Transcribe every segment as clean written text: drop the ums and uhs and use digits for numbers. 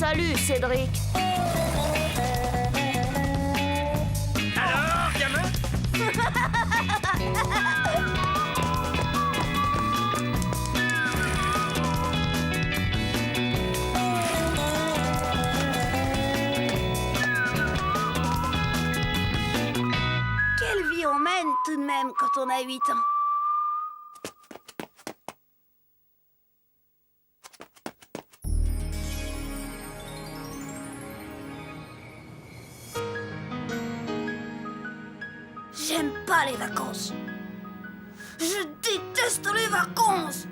Salut, Cédric. Alors, gamin? Quelle vie on mène tout de même quand on a 8 ans. J'aime pas les vacances. Je déteste les vacances.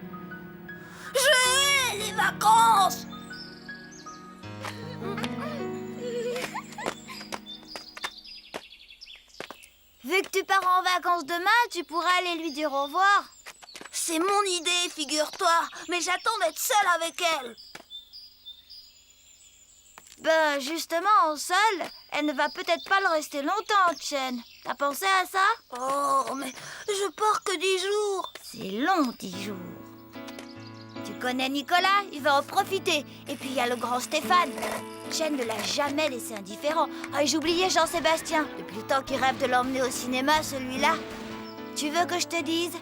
Je hais les vacances. Vu que tu pars en vacances demain, tu pourras aller lui dire au revoir. C'est mon idée, figure-toi. Mais j'attends d'être seule avec elle. Ben, justement, seule, elle ne va peut-être pas le rester longtemps, Chen. T'as pensé à ça? Oh, mais je pars que 10 jours. C'est long, 10 jours. Tu connais Nicolas? Il va en profiter. Et puis, il y a le grand Stéphane. Chen ne l'a jamais laissé indifférent. Ah, et j'oubliais Jean-Sébastien. Depuis le temps qu'il rêve de l'emmener au cinéma, celui-là. Tu veux que je te dise?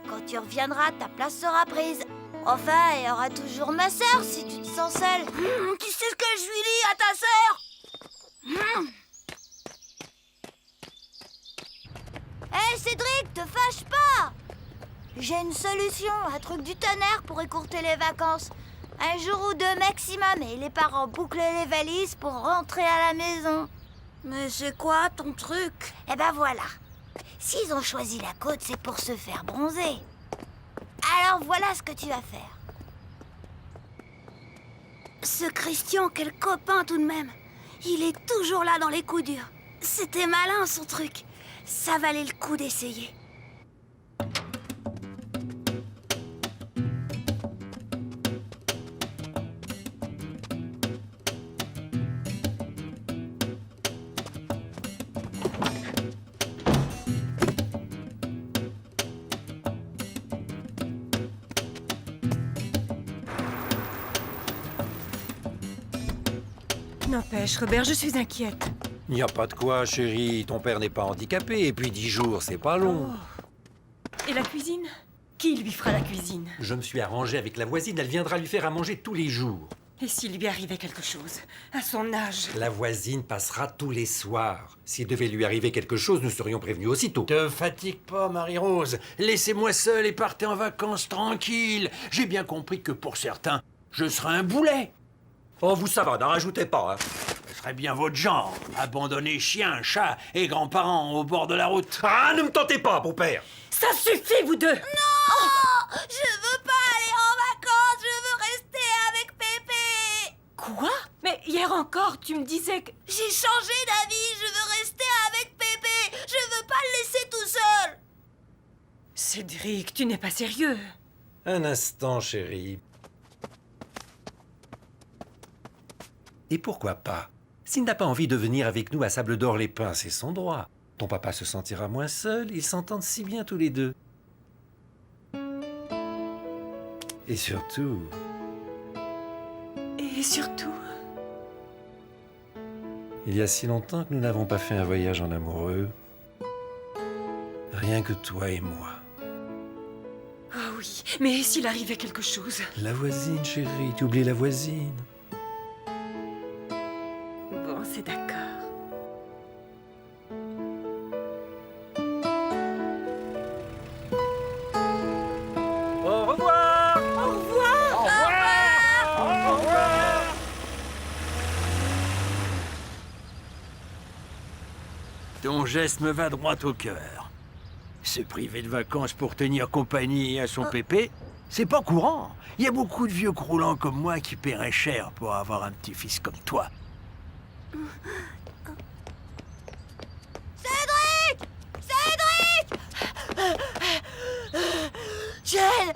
Quand tu reviendras, ta place sera prise. Enfin, il y aura toujours ma sœur si tu te sens seule. Tu sais ce que je lui dis à ta sœur? Hé, Cédric, te fâche pas! J'ai une solution, un truc du tonnerre pour écourter les vacances. Un jour ou deux maximum et les parents bouclent les valises pour rentrer à la maison. Mais c'est quoi ton truc? Eh ben voilà. S'ils ont choisi la côte, c'est pour se faire bronzer. Alors voilà ce que tu vas faire. Ce Christian, quel copain tout de même. Il est toujours là dans les coups durs. C'était malin son truc. Ça valait le coup d'essayer. N'empêche, Robert, je suis inquiète. Il n'y a pas de quoi, chérie. Ton père n'est pas handicapé. Et puis 10 jours, c'est pas long. Et la cuisine? Qui lui fera la cuisine? Je me suis arrangé avec la voisine. Elle viendra lui faire à manger tous les jours. Et s'il lui arrivait quelque chose? À son âge? La voisine passera tous les soirs. S'il devait lui arriver quelque chose, nous serions prévenus aussitôt. Te fatigue pas, Marie-Rose. Laissez-moi seule et partez en vacances tranquille. J'ai bien compris que pour certains, je serai un boulet. Oh, vous, ça va, n'en rajoutez pas, hein. Ce serait bien votre genre. Abandonner chiens, chats et grands-parents au bord de la route. Ah, ne me tentez pas, beau-père. Ça suffit, vous deux! Non! Je veux pas aller en vacances, je veux rester avec Pépé! Quoi? Mais hier encore, tu me disais que... J'ai changé d'avis, je veux rester avec Pépé! Je veux pas le laisser tout seul! Cédric, tu n'es pas sérieux. Un instant, chérie. Et pourquoi pas? S'il n'a pas envie de venir avec nous à Sable d'Or les Pins, c'est son droit. Ton papa se sentira moins seul, ils s'entendent si bien tous les deux. Et surtout... Et surtout... Il y a si longtemps que nous n'avons pas fait un voyage en amoureux. Rien que toi et moi. Ah oui, mais s'il arrivait quelque chose? La voisine, chérie, tu oublies la voisine. Bon, c'est d'accord. Au revoir! Au revoir! Au revoir! Au revoir! Ton geste me va droit au cœur. Se priver de vacances pour tenir compagnie à son pépé, c'est pas courant. Il y a beaucoup de vieux croulants comme moi qui paieraient cher pour avoir un petit-fils comme toi. Cédric! Cédric! Jen!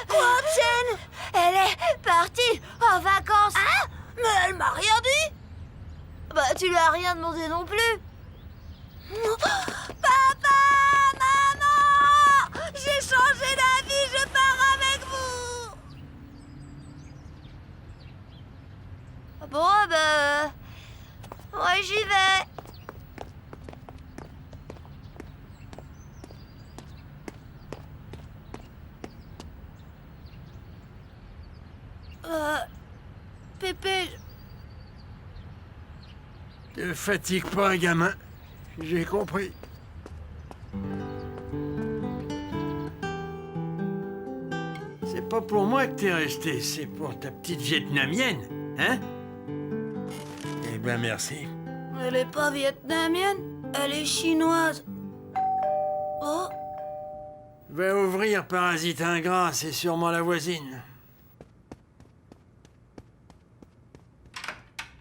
Quoi, Jen? Elle est partie en vacances. Hein? Mais elle m'a rien dit! Bah, tu lui as rien demandé non plus. Papa! Maman! J'ai changé d'avis, je pars avec vous! Bon, ben... Ouais, j'y vais. Pépé, Te fatigue pas, gamin. J'ai compris. C'est pas pour moi que t'es resté, c'est pour ta petite vietnamienne, hein? Eh ben, merci. elle est pas vietnamienne, elle est chinoise. Oh, Va ouvrir, parasite ingrat, c'est sûrement la voisine.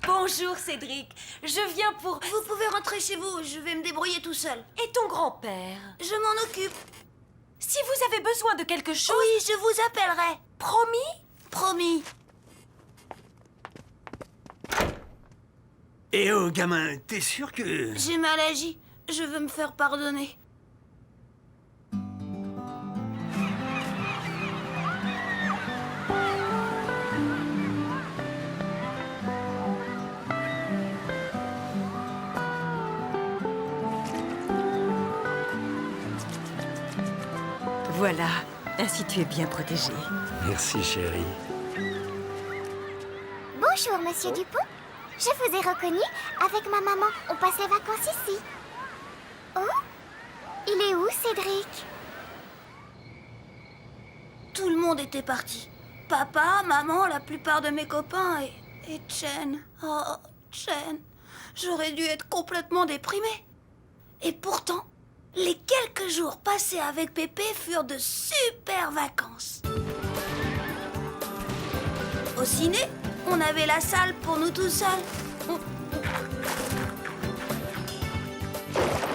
Bonjour, Cédric. Je viens pour... vous pouvez rentrer chez vous, je vais me débrouiller tout seul. Et ton grand-père? Je m'en occupe. Si vous avez besoin de quelque chose... Oui, je vous appellerai. Promis? Promis. Eh oh, gamin, t'es sûr que... J'ai mal agi, je veux me faire pardonner. Voilà, ainsi tu es bien protégé. Merci, chérie. Bonjour, monsieur Dupont. Je vous ai reconnu. Avec ma maman, on passe les vacances ici. Oh? Il est où, Cédric? Tout le monde était parti. Papa, maman, la plupart de mes copains et Chen. Oh, Chen. J'aurais dû être complètement déprimée. Et pourtant, les quelques jours passés avec Pépé furent de super vacances. Au ciné, on avait la salle pour nous tout seuls.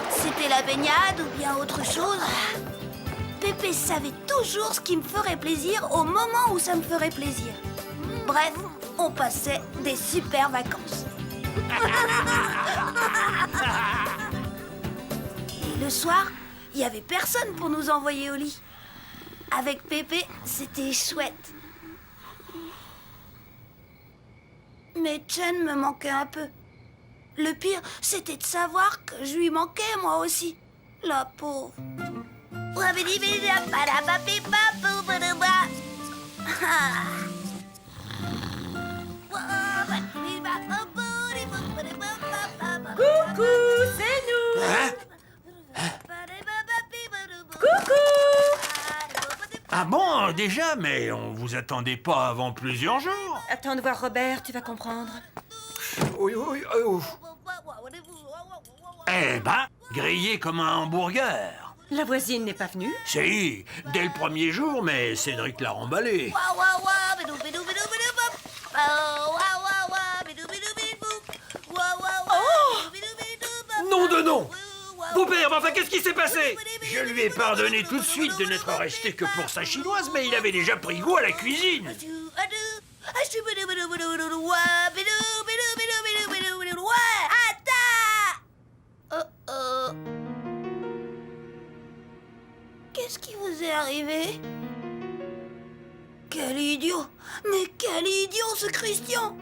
C'était la baignade ou bien autre chose. Pépé savait toujours ce qui me ferait plaisir au moment où ça me ferait plaisir. Bref, on passait des super vacances. Et le soir, il n'y avait personne pour nous envoyer au lit. Avec Pépé, c'était chouette. Mais Chen me manquait un peu. Le pire, c'était de savoir que je lui manquais moi aussi. La pauvre. Coucou, c'est nous! Ah bon, déjà, mais on vous attendait pas avant plusieurs jours. Attends de voir Robert, tu vas comprendre. Oui, oui, oui. Eh ben, grillé comme un hamburger. La voisine n'est pas venue? Si, dès le premier jour, mais Cédric l'a remballé. Nom de nom! Beau-père, mais enfin, qu'est-ce qui s'est passé? Je lui ai pardonné tout de suite de n'être resté que pour sa chinoise, mais il avait déjà pris goût à la cuisine. Qu'est-ce qui vous est arrivé? Quel idiot! Mais quel idiot ce Christian!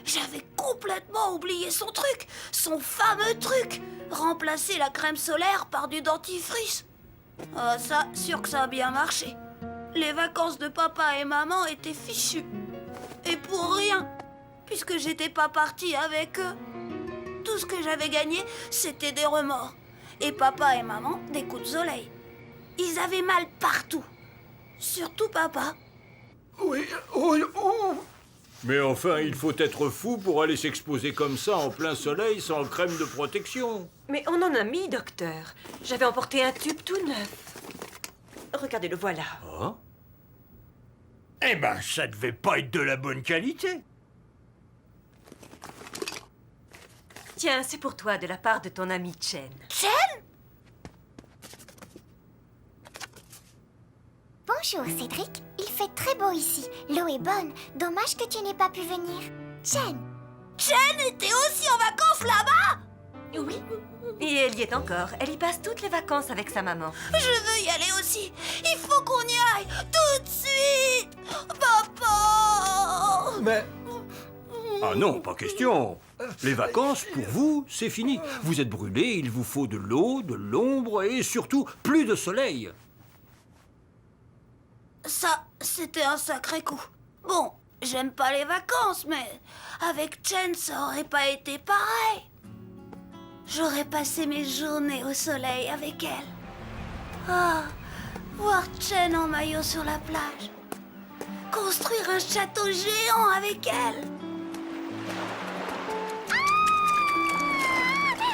J'avais complètement oublié son truc, son fameux truc! Remplacer la crème solaire par du dentifrice. Ah ça, sûr que ça a bien marché. Les vacances de papa et maman étaient fichues. Et pour rien, puisque j'étais pas partie avec eux. Tout ce que j'avais gagné, c'était des remords. Et papa et maman, des coups de soleil. Ils avaient mal partout. Surtout papa. Oui, oui, oh. Mais enfin, il faut être fou pour aller s'exposer comme ça en plein soleil sans crème de protection. Mais on en a mis, docteur. J'avais emporté un tube tout neuf. Regardez, le voilà. Oh. Eh ben, ça devait pas être de la bonne qualité. Tiens, c'est pour toi de la part de ton ami Chen. Chen? Bonjour, Cédric. Il fait très beau ici. L'eau est bonne. Dommage que tu n'aies pas pu venir. Chen. Chen était aussi en vacances là-bas? Oui. Et elle y est encore. Elle y passe toutes les vacances avec sa maman. Je veux y aller aussi. Il faut qu'on y aille tout de suite. Papa. Mais Ah non, pas question. Les vacances, pour vous, c'est fini. Vous êtes brûlés, il vous faut de l'eau, de l'ombre et surtout plus de soleil. Ça, c'était un sacré coup. Bon, j'aime pas les vacances, mais avec Chen, ça aurait pas été pareil. J'aurais passé mes journées au soleil avec elle. Ah, voir Chen en maillot sur la plage. Construire un château géant avec elle.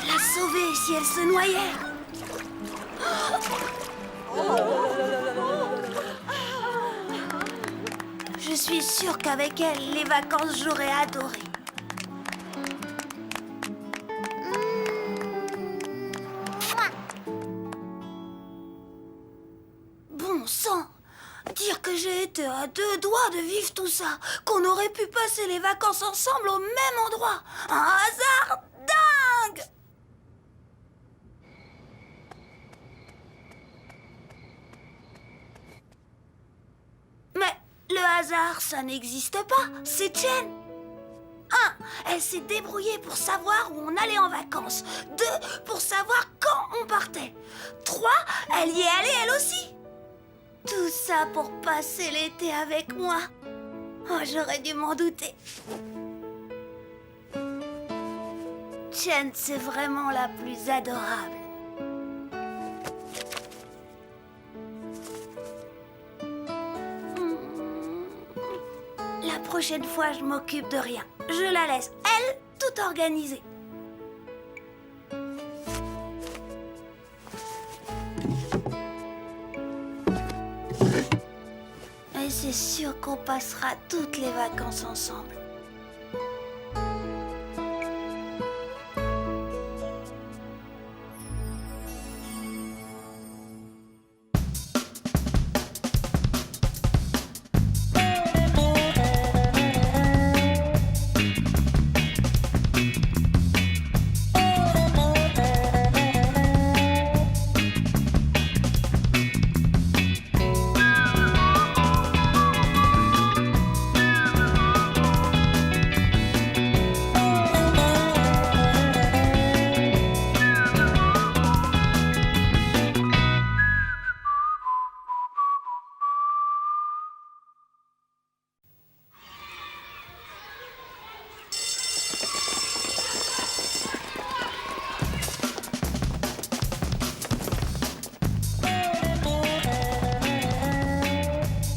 La sauver si elle se noyait. Je suis sûre qu'avec elle, les vacances, j'aurais adoré. Bon sang! Dire que j'ai été à 2 doigts de vivre tout ça, qu'on aurait pu passer les vacances ensemble au même endroit. Un hasard dingue! Mais le hasard, ça n'existe pas, c'est Chen. 1. Elle s'est débrouillée pour savoir où on allait en vacances. 2. Pour savoir quand on partait. 3. Elle y est allée elle aussi. Tout ça pour passer l'été avec moi. Oh, j'aurais dû m'en douter. Chen, c'est vraiment la plus adorable. La prochaine fois, je m'occupe de rien. Je la laisse, elle, tout organiser. Et c'est sûr qu'on passera toutes les vacances ensemble.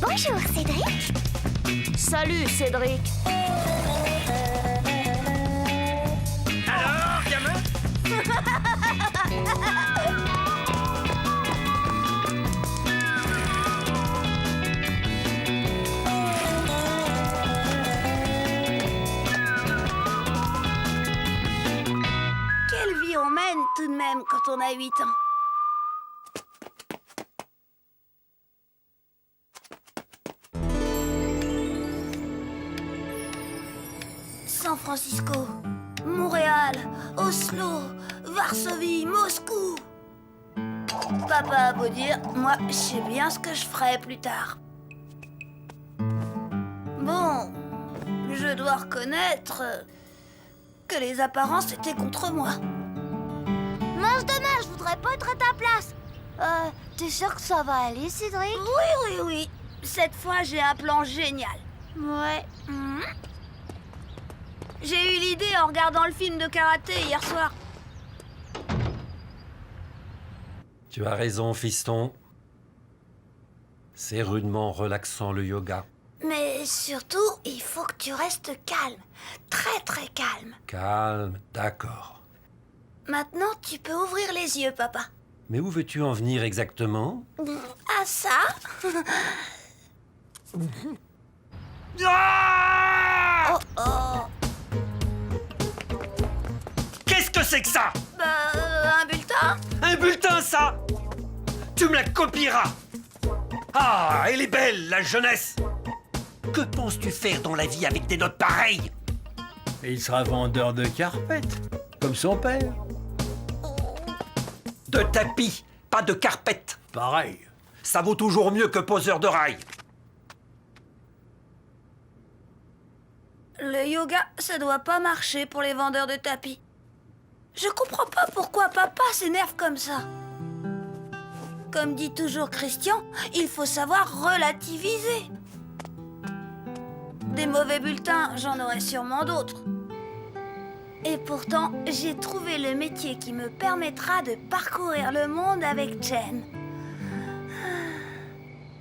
Bonjour, Cédric. Salut, Cédric. Alors, gamin? Quelle vie on mène tout de même quand on a 8 ans. San Francisco, Montréal, Oslo, Varsovie, Moscou. Papa a beau dire, moi, je sais bien ce que je ferai plus tard. Bon, je dois reconnaître que les apparences étaient contre moi. Mince de mer, je voudrais pas être à ta place. T'es sûr que ça va aller, Cédric? Oui. Cette fois, j'ai un plan génial. Ouais. J'ai eu l'idée en regardant le film de karaté hier soir. Tu as raison, fiston. C'est rudement relaxant, le yoga. Mais surtout, il faut que tu restes calme. Très, très calme. Calme, d'accord. Maintenant, tu peux ouvrir les yeux, papa. Mais où veux-tu en venir exactement? Ah, ça? Ah! Oh. Qu'est-ce que c'est que ça? Un bulletin? Un bulletin, ça? Tu me la copieras. Ah, elle est belle, la jeunesse. Que penses-tu faire dans la vie avec des notes pareilles? Il sera vendeur de carpettes, comme son père. De tapis, pas de carpette. Pareil. Ça vaut toujours mieux que poseur de rail. Le Le yoga, ça doit pas marcher pour les vendeurs de tapis. Je comprends pas pourquoi papa s'énerve comme ça. Comme dit toujours Christian, il faut savoir relativiser. Des mauvais bulletins, j'en aurais sûrement d'autres. Et pourtant, j'ai trouvé le métier qui me permettra de parcourir le monde avec Jen.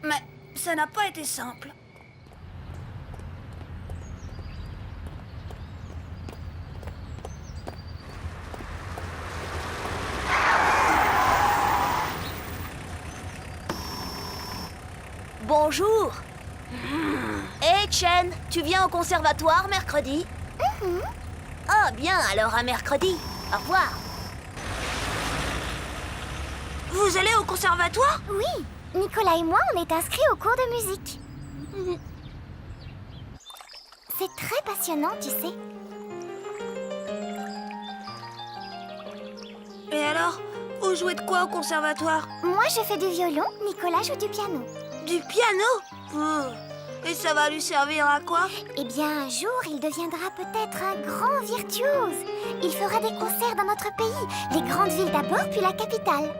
Mais ça n'a pas été simple. Bonjour. Hé, Chen, tu viens au conservatoire mercredi? Ah, bien, alors à mercredi. Au revoir. Vous allez au conservatoire? Oui, Nicolas et moi, on est inscrits au cours de musique. C'est très passionnant, tu sais. Et alors, vous jouez de quoi au conservatoire? Moi, je fais du violon, Nicolas joue du piano. Du piano? Et ça va lui servir à quoi? Eh bien, un jour, il deviendra peut-être un grand virtuose. Il fera des concerts dans notre pays, les grandes villes d'abord, puis la capitale.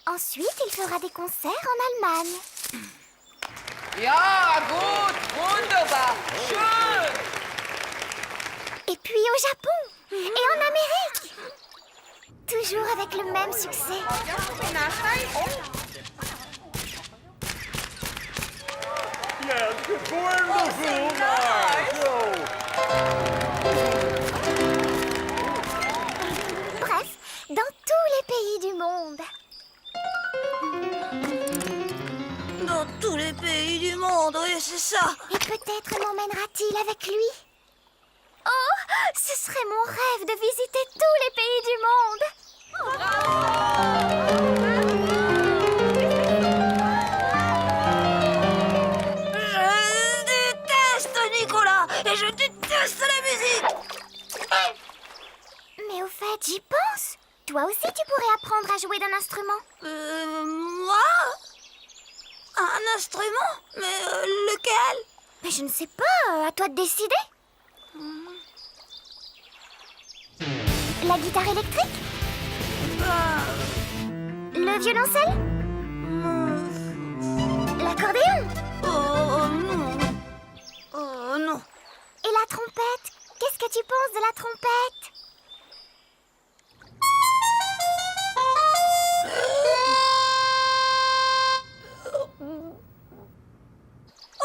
Ensuite, il fera des concerts en Allemagne. Ja, gut, wunderbar, schön. Et puis au Japon et en Amérique. Toujours avec le même succès. Bref, dans tous les pays du monde. Dans tous les pays du monde, oui, c'est ça. Et peut-être m'emmènera-t-il avec lui. Oh, ce serait mon rêve de visiter tous les pays du monde. Je déteste Nicolas et je déteste la musique. Mais au fait, j'y pense. Toi aussi, tu pourrais apprendre à jouer d'un instrument. Moi? Un instrument? Mais lequel? Mais je ne sais pas, à toi de décider. La guitare électrique? Le violoncelle? L'accordéon? Oh non. Oh non. Et la trompette? Qu'est-ce que tu penses de la trompette?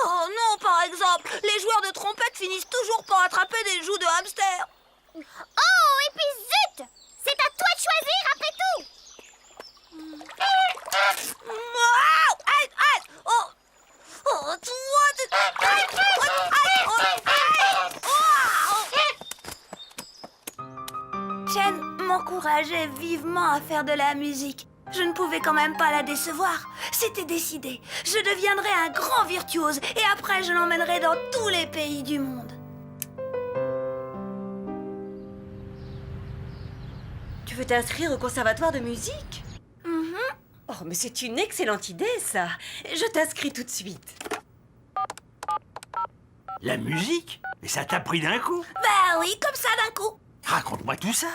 Oh non, par exemple, les joueurs de trompette finissent toujours par attraper des joues de hamster. Oh, et puis zut! C'est à toi de choisir après tout! Chen m'encourageait vivement à faire de la musique. Je ne pouvais quand même pas la décevoir. C'était décidé. Je deviendrai un grand virtuose et après je l'emmènerai dans tous les pays du monde. Tu veux t'inscrire au conservatoire de musique? Oh, mais c'est une excellente idée, ça. Je t'inscris tout de suite. La musique? Et ça t'a pris d'un coup? Bah oui, comme ça d'un coup. Raconte-moi tout ça.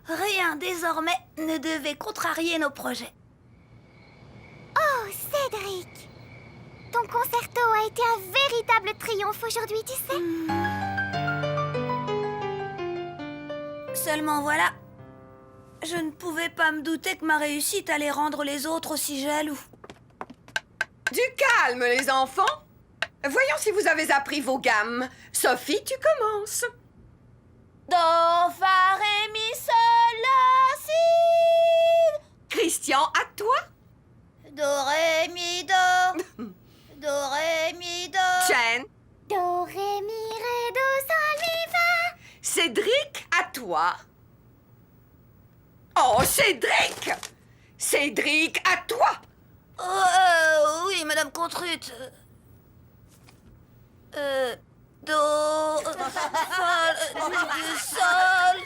Rien désormais ne devait contrarier nos projets. Oh, Cédric! Ton concerto a été un véritable triomphe aujourd'hui, tu sais. Seulement voilà, je ne pouvais pas me douter que ma réussite allait rendre les autres aussi jaloux. Du calme, les enfants. Voyons si vous avez appris vos gammes. Sophie, tu commences. Do, fa, ré, mi, sol, la, si. Christian, à toi. Do, ré, mi, do. Do, ré, mi, do. Chen. Do, ré, mi, ré, do, sol, mi, fa. Cédric, à toi. Oh, Cédric! Cédric, à toi. Oui, Madame Contrute. do, sol.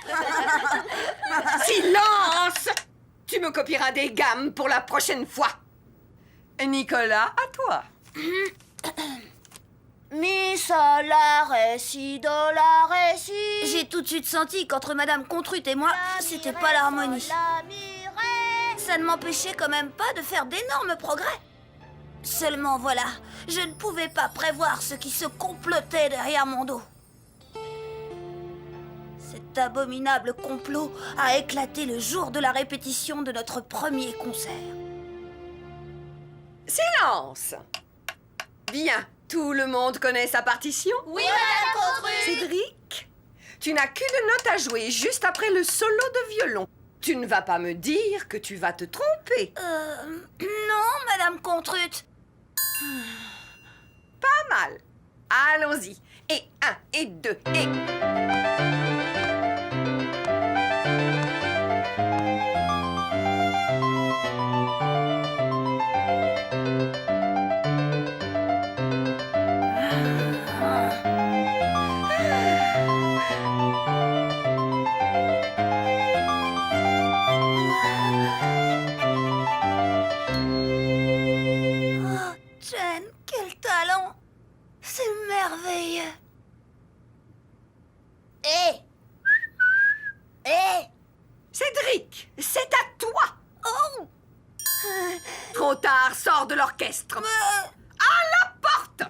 Silence! Tu me copieras des gammes pour la prochaine fois. Nicolas, à toi. Mi, sol, la, ré, si, do, la, ré, si. J'ai tout de suite senti qu'entre Madame Contrute et moi, c'était pas l'harmonie. La, mi, ré. Ça ne m'empêchait quand même pas de faire d'énormes progrès. Seulement voilà, je ne pouvais pas prévoir ce qui se complotait derrière mon dos. Cet abominable complot a éclaté le jour de la répétition de notre premier concert. Silence! Bien, tout le monde connaît sa partition? Oui, Madame Contrute. Cédric, tu n'as qu'une note à jouer juste après le solo de violon. Tu ne vas pas me dire que tu vas te tromper. Non, Madame Contrute. Pas mal. Allons-y. Et 1, et 2, et... Jen, quel talent! C'est merveilleux! Cédric, c'est à toi! Oh! Trop tard, sors de l'orchestre. À la porte!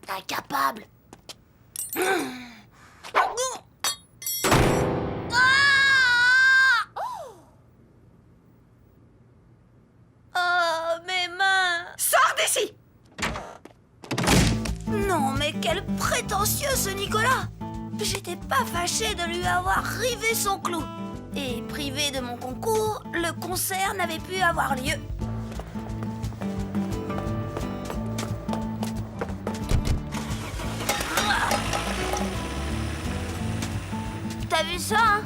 Incapable. Oh, mes mains! Sors d'ici! Non, mais quel prétentieux ce Nicolas! J'étais pas fâchée de lui avoir rivé son clou. Et privé de mon concours, le concert n'avait pu avoir lieu. T'as vu ça, hein?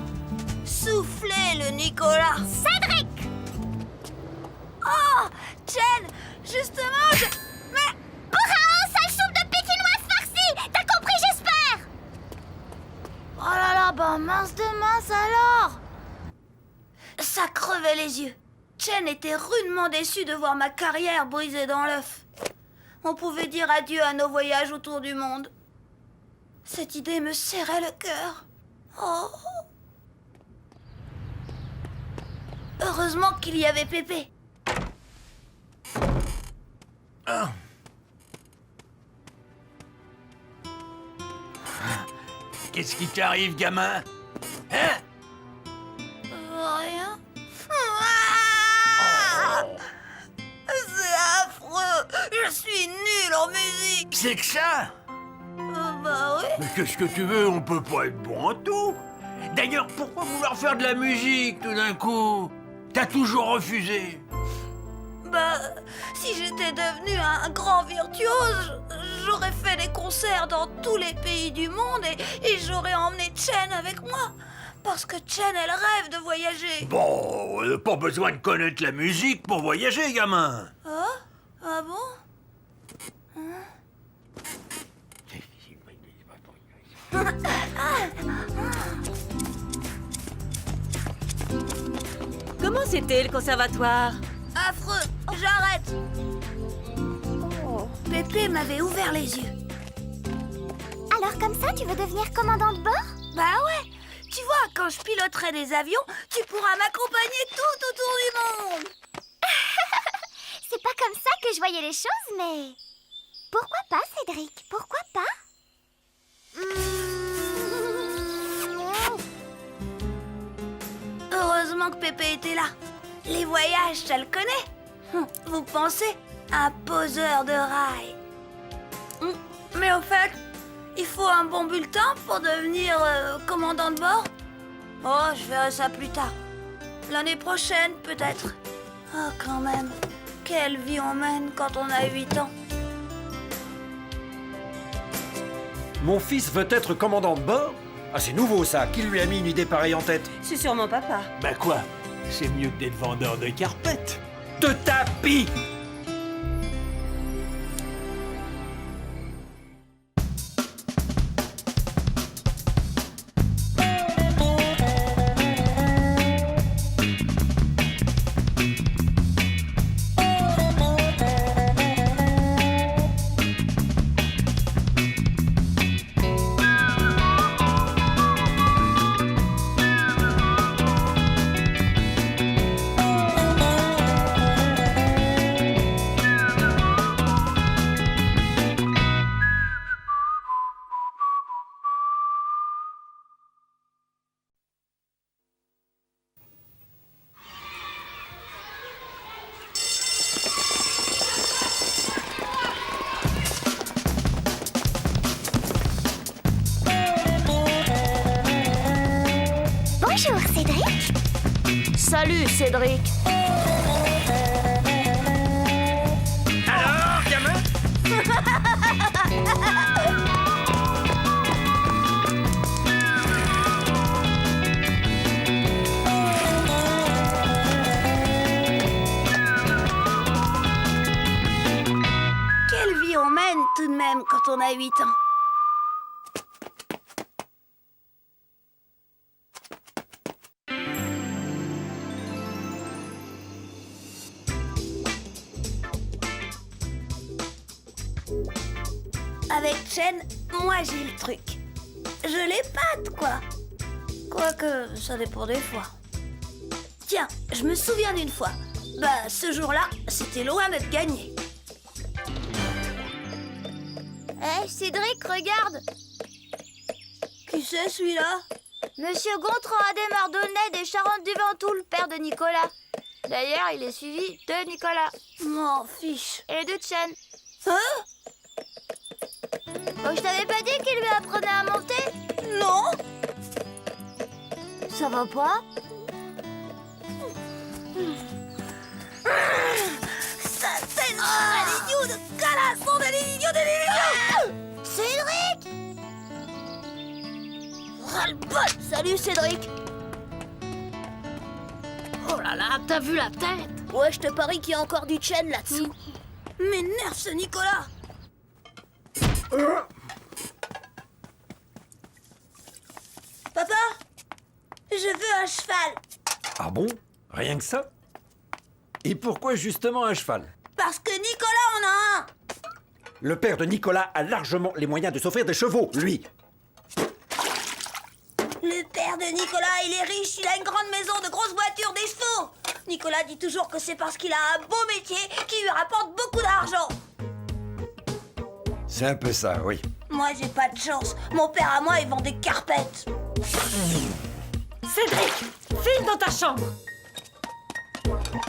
Soufflez le Nicolas! Cédric! Oh! Jen! Justement, je... Mais... Bourrao, sale soupe de pékinoise farcie! T'as compris, j'espère? Oh là là, bah mince de mince alors. Ça crevait les yeux. Chen était rudement déçue de voir ma carrière brisée dans l'œuf. On pouvait dire adieu à nos voyages autour du monde. Cette idée me serrait le cœur. Oh. Heureusement qu'il y avait Pépé. Qu'est-ce qui t'arrive, gamin? Hein? Rien. Ah! C'est affreux. Je suis nulle en musique. C'est que ça? Bah oui. Mais qu'est-ce que tu veux? On peut pas être bon en tout. D'ailleurs, pourquoi vouloir faire de la musique tout d'un coup? T'as toujours refusé. Bah, si j'étais devenu un grand virtuose, j'aurais fait des concerts dans tous les pays du monde et j'aurais emmené Chen avec moi. Parce que Chen, elle rêve de voyager. Bon, pas besoin de connaître la musique pour voyager, gamin. Ah? Ah bon? Comment c'était le conservatoire? Affreux, j'arrête. Pépé m'avait ouvert les yeux. Alors comme ça, tu veux devenir commandant de bord? Bah ouais. Tu vois, quand je piloterai des avions, tu pourras m'accompagner tout autour du monde. C'est pas comme ça que je voyais les choses, mais... Pourquoi pas, Cédric? Pourquoi pas? Heureusement que Pépé était là. Les voyages, ça le connaît. Vous pensez? Un poseur de rails. Mais au fait, il faut un bon bulletin pour devenir commandant de bord? Oh, je verrai ça plus tard. L'année prochaine, peut-être. Oh, quand même. Quelle vie on mène quand on a 8 ans. Mon fils veut être commandant de bord? Ah, c'est nouveau ça. Qui lui a mis une idée pareille en tête? C'est sûrement papa. Bah quoi? C'est mieux que d'être vendeur de carpettes. De tapis! Bonjour, Cédric. Salut, Cédric. Alors, gamin? Quelle vie on mène tout de même quand on a 8 ans. Avec Chen, moi j'ai le truc. Je l'épate, quoi. Quoique, ça dépend des fois. Tiens, je me souviens d'une fois. Bah, ce jour-là, c'était loin d'être gagné. Hé, Cédric, regarde. Qui c'est celui-là? Monsieur Gontran Adémardonnet des Charentes-du-Ventoux, père de Nicolas. D'ailleurs, il est suivi de Nicolas. M'en fiche. Et de Chen. Hein? Oh, je t'avais pas dit qu'il lui apprenait à monter? Non? Ça va pas? Ça, c'est un idiot de calasson, de l'idiot de l'idiot! Cédric! Ras-le-bol! Salut, Cédric. Oh là là, t'as vu la tête? Ouais, je te parie qu'il y a encore du Chen là-dessous. M'énerve ce Nicolas! Papa, je veux un cheval. Ah bon? Rien que ça? Et pourquoi justement un cheval? Parce que Nicolas en a un. Le père de Nicolas a largement les moyens de s'offrir des chevaux, lui. Le père de Nicolas, il est riche, il a une grande maison, de grosses voitures, des chevaux. Nicolas dit toujours que c'est parce qu'il a un beau métier qui lui rapporte beaucoup d'argent. C'est un peu ça, oui. Moi, j'ai pas de chance. Mon père à moi, il vend des carpettes. Cédric, file dans ta chambre.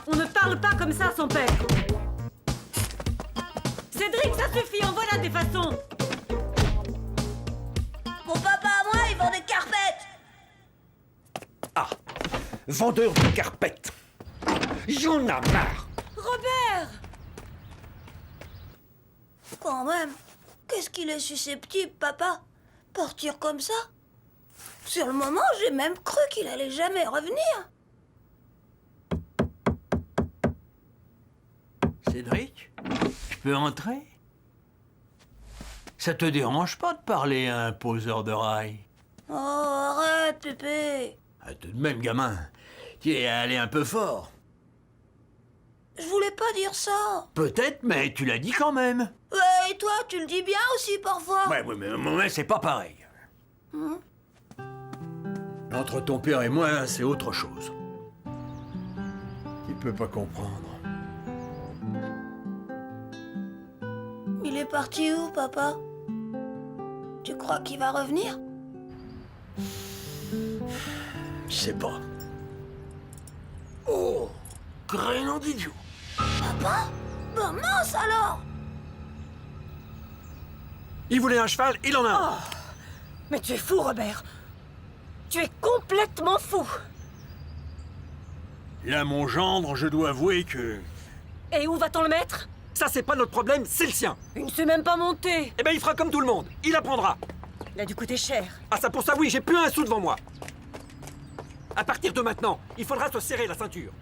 On ne parle pas comme ça à son père. Cédric, ça suffit, en voilà des façons. Mon papa à moi, il vend des carpettes. Ah, vendeur de carpettes. J'en ai marre. Robert! Quand même, qu'est-ce qu'il est susceptible, papa? Partir comme ça? Sur le moment, j'ai même cru qu'il allait jamais revenir. Cédric, je peux entrer? Ça te dérange pas de parler à un poseur de rails? Oh, arrête, Pépé. Ah, tout de même, gamin, tu es allé un peu fort. Je voulais pas dire ça. Peut-être, mais tu l'as dit quand même. Ouais, et toi, tu le dis bien aussi parfois. Ouais, mais c'est pas pareil. Entre ton père et moi, c'est autre chose. Tu peux pas comprendre. Il est parti où, papa? Tu crois qu'il va revenir? Je sais pas. Oh, crénom d'idiot. Papa? Ben mince alors! Il voulait un cheval, il en a un. Mais tu es fou, Robert. Tu es complètement fou. Là, mon gendre, je dois avouer que... Et où va-t-on le mettre? Ça, c'est pas notre problème, c'est le sien. Il ne sait même pas monter. Eh ben, il fera comme tout le monde. Il apprendra. Il a dû coûter cher. Ah, ça pour ça, oui, j'ai plus un sou devant moi. À partir de maintenant, il faudra se serrer la ceinture.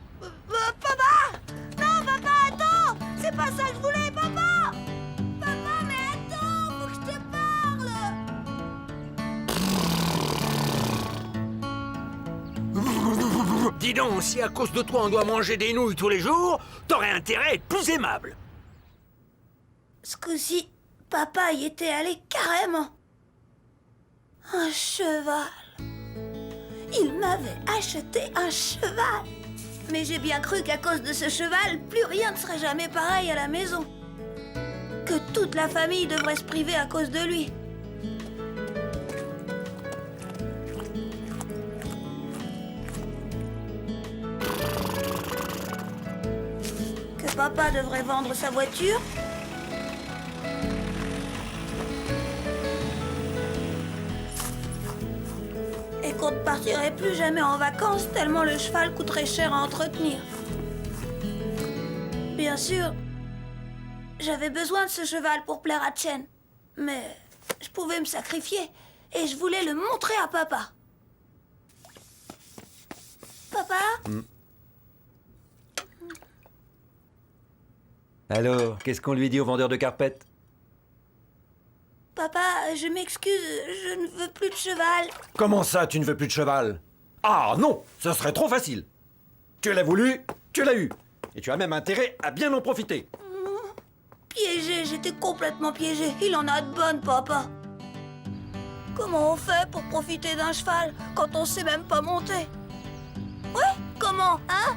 Papa! Non, papa, attends! C'est pas ça que je voulais, papa! Papa, mais attends, faut que je te parle! Dis donc, si à cause de toi on doit manger des nouilles tous les jours, t'aurais intérêt à être plus aimable. Ce coup-ci, papa y était allé carrément. Un cheval. Il m'avait acheté un cheval. Mais j'ai bien cru qu'à cause de ce cheval, plus rien ne serait jamais pareil à la maison. Que toute la famille devrait se priver à cause de lui. Que papa devrait vendre sa voiture. Et qu'on ne partirai plus jamais en vacances tellement le cheval coûterait cher à entretenir. Bien sûr, j'avais besoin de ce cheval pour plaire à Chen. Mais je pouvais me sacrifier et je voulais le montrer à papa. Papa? Alors, qu'est-ce qu'on lui dit au vendeur de carpettes? Papa, je m'excuse, je ne veux plus de cheval. Comment ça, tu ne veux plus de cheval? Ah non, ce serait trop facile. Tu l'as voulu, tu l'as eu. Et tu as même intérêt à bien en profiter. Piégé, j'étais complètement piégé. Il en a de bonnes, papa. Comment on fait pour profiter d'un cheval quand on sait même pas monter? Ouais, comment, hein?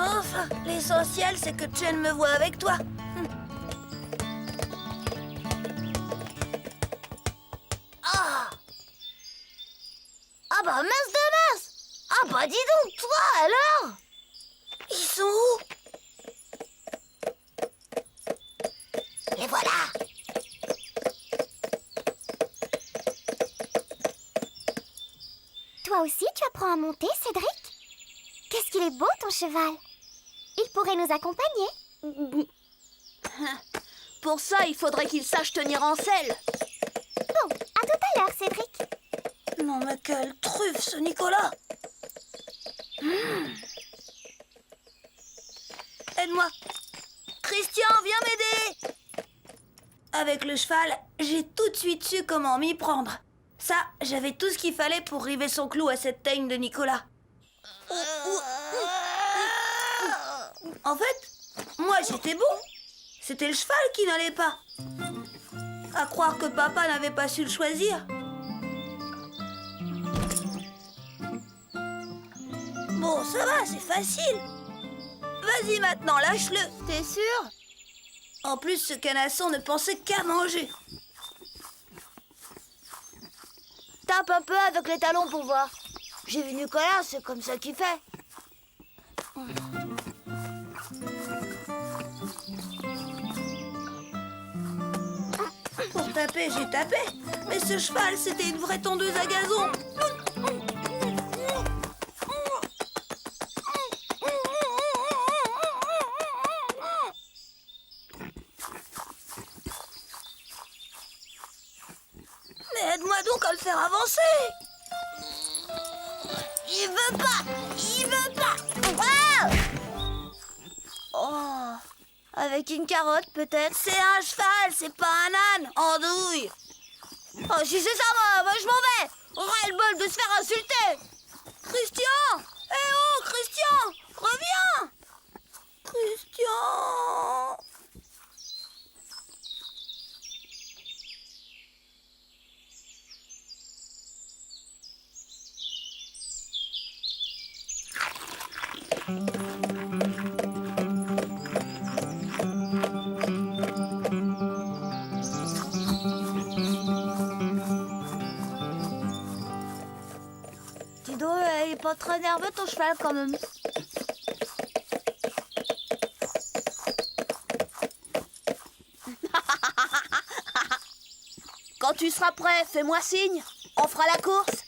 Enfin, l'essentiel, c'est que Chen me voit avec toi. Ah! Ah bah mince de mince! Ah bah dis donc, toi alors! Ils sont où? Les voilà! Toi aussi, tu apprends à monter, Cédric? Qu'est-ce qu'il est beau, ton cheval! Il pourrait nous accompagner. Pour ça, il faudrait qu'il sache tenir en selle. Bon, à tout à l'heure, Cédric. Non mais quelle truffe, ce Nicolas! Aide-moi! Christian, viens m'aider! Avec le cheval, j'ai tout de suite su comment m'y prendre. Ça, j'avais tout ce qu'il fallait pour river son clou à cette teigne de Nicolas. En fait, moi j'étais bon. C'était le cheval qui n'allait pas. À croire que papa n'avait pas su le choisir. Bon, ça va, c'est facile. Vas-y maintenant, lâche-le. T'es sûr? En plus, ce canasson ne pensait qu'à manger. Tape un peu avec les talons pour voir. J'ai vu Nicolas, c'est comme ça qu'il fait. Pour taper, j'ai tapé. Mais ce cheval, c'était une vraie tondeuse à gazon. Mais aide-moi donc à le faire avancer. Il veut pas. Il veut pas. Oh, avec une carotte peut-être? C'est un cheval, c'est pas un âne. Andouille. Oh, si c'est ça, moi je m'en vais. Ras-le-bol de se faire insulter. Christian! Eh oh, Christian! Reviens! Christian! Dis donc, il est pas très nerveux ton cheval quand même. Quand tu seras prêt, fais-moi signe. On fera la course.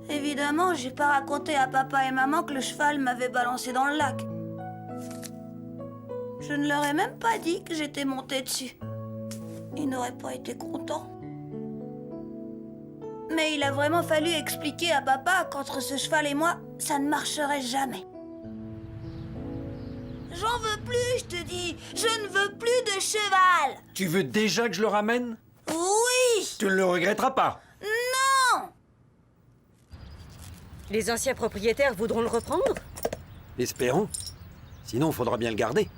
Évidemment, j'ai pas raconté à papa et maman que le cheval m'avait balancé dans le lac. Je ne leur ai même pas dit que j'étais montée dessus. Ils n'auraient pas été contents. Mais il a vraiment fallu expliquer à papa qu'entre ce cheval et moi, ça ne marcherait jamais. J'en veux plus, je te dis. Je ne veux plus de cheval. Tu veux déjà que je le ramène? Oui. Tu ne le regretteras pas. Non. Les anciens propriétaires voudront le reprendre? Espérons. Sinon, il faudra bien le garder.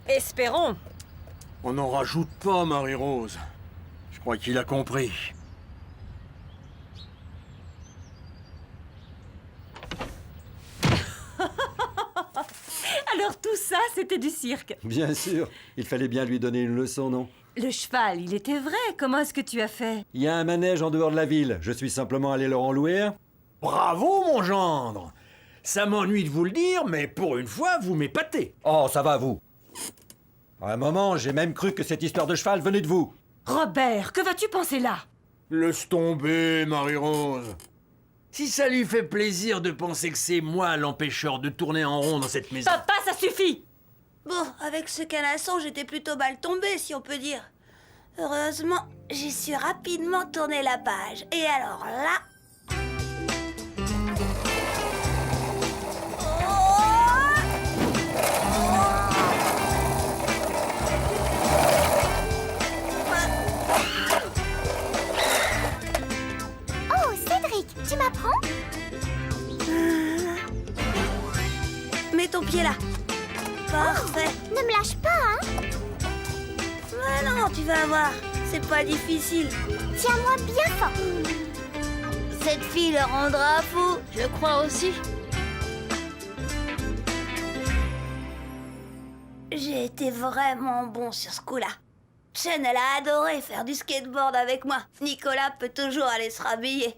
Espérons. On n'en rajoute pas, Marie-Rose. Je crois qu'il a compris. Alors tout ça, c'était du cirque. Bien sûr, il fallait bien lui donner une leçon, non? Le cheval, il était vrai. Comment est-ce que tu as fait? Il y a un manège en dehors de la ville. Je suis simplement allé leur en louer un. Bravo, mon gendre! Ça m'ennuie de vous le dire, mais pour une fois, vous m'épatez. Oh, ça va, vous. À un moment, j'ai même cru que cette histoire de cheval venait de vous. Robert, que vas-tu penser là? Laisse tomber, Marie-Rose. Si ça lui fait plaisir de penser que c'est moi l'empêcheur de tourner en rond dans cette maison... Papa, ça suffit! Bon, avec ce canasson, j'étais plutôt mal tombée, si on peut dire. Heureusement, j'ai su rapidement tourner la page. Et alors là... Oh, Cédric, tu m'apprends? Mets ton pied là. Parfait. Ne me lâche pas, hein? Mais non, tu vas voir. C'est pas difficile. Tiens-moi bien fort. Cette fille le rendra fou, je crois aussi. J'ai été vraiment bon sur ce coup-là. Chen, elle a adoré faire du skateboard avec moi. Nicolas peut toujours aller se rhabiller.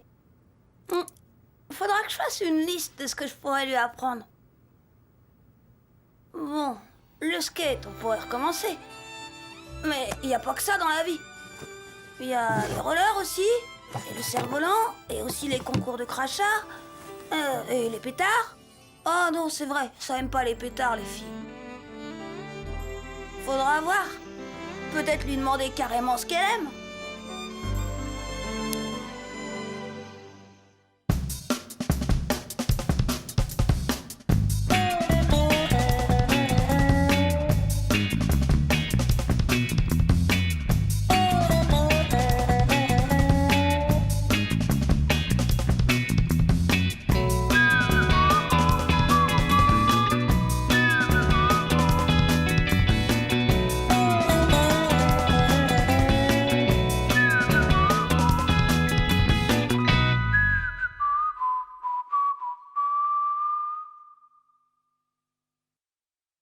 Faudra que je fasse une liste de ce que je pourrais lui apprendre. Bon, le skate, on pourrait recommencer. Mais il n'y a pas que ça dans la vie. Il y a les rollers aussi, et le cerf-volant, et aussi les concours de crachat, et les pétards. Oh non, c'est vrai, ça aime pas les pétards, les filles. Faudra voir. Peut-être lui demander carrément ce qu'elle aime.